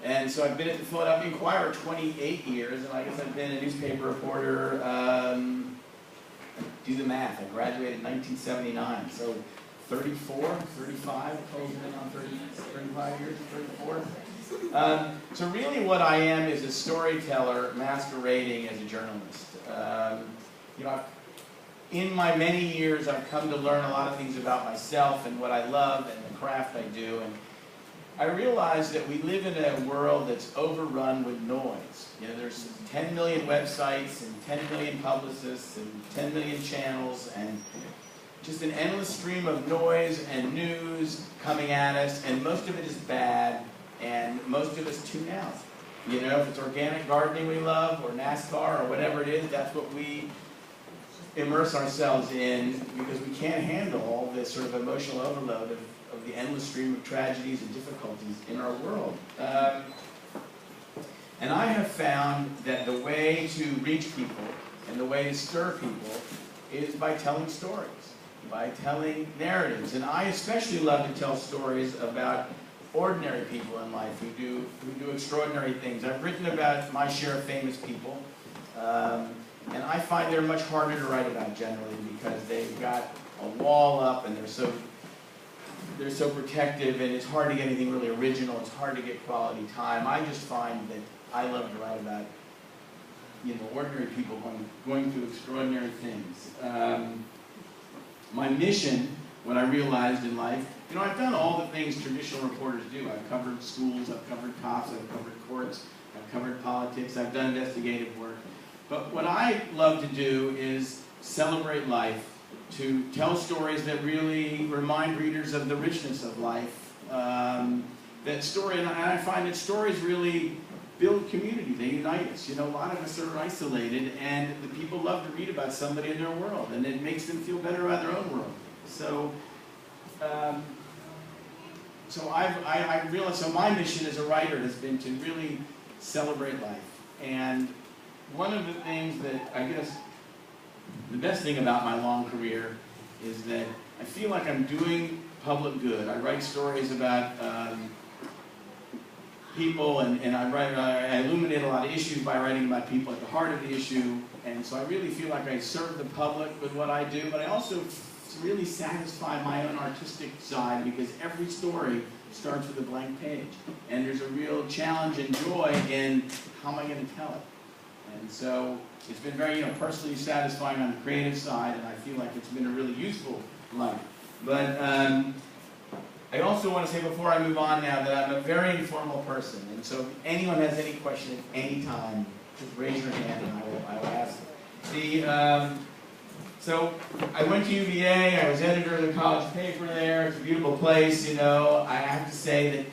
And so I've been at the Philadelphia Inquirer 28 years, and I guess I've been a newspaper reporter, do the math, I graduated in 1979, so 34, 35, closing in on 35 years, 34. So really what I am is a storyteller masquerading as a journalist. You know, in my many years, I've come to learn a lot of things about myself and what I love and the craft I do. And I realize that we live in a world that's overrun with noise. You know, there's 10 million websites and 10 million publicists and 10 million channels and just an endless stream of noise and news coming at us, and most of it is bad, and most of us tune out. You know, if it's organic gardening we love, or NASCAR, or whatever it is, that's what we immerse ourselves in, because we can't handle all this sort of emotional overload of the endless stream of tragedies and difficulties in our world. And I have found that the way to reach people and the way to stir people is by telling stories, by telling narratives. And I especially love to tell stories about ordinary people in life who do extraordinary things. I've written about my share of famous people, and I find they're much harder to write about generally because they've got a wall up and they're so protective, and it's hard to get anything really original. It's hard to get quality time. I just find that I love to write about, you know, ordinary people going through extraordinary things. My mission, what I realized in life, you know, I've done all the things traditional reporters do. I've covered schools, I've covered cops, I've covered courts, I've covered politics, I've done investigative work. But what I love to do is celebrate life, to tell stories that really remind readers of the richness of life. And I find that stories really build community, they unite us. You know, a lot of us are isolated, and the people love to read about somebody in their world, and it makes them feel better about their own world. So, I realized, so my mission as a writer has been to really celebrate life. And one of the things that, I guess, the best thing about my long career is that I feel like I'm doing public good. I write stories about people, and I illuminate a lot of issues by writing about people at the heart of the issue, and so I really feel like I serve the public with what I do, but I also really satisfy my own artistic side, because every story starts with a blank page, and there's a real challenge and joy in how am I going to tell it. And so it's been very, you know, personally satisfying on the creative side, and I feel like it's been a really useful life. But I also want to say before I move on now that I'm a very informal person, and so if anyone has any question at any time, just raise your hand and I will ask. So I went to UVA, I was editor of the college paper there, it's a beautiful place, you know. I have to say that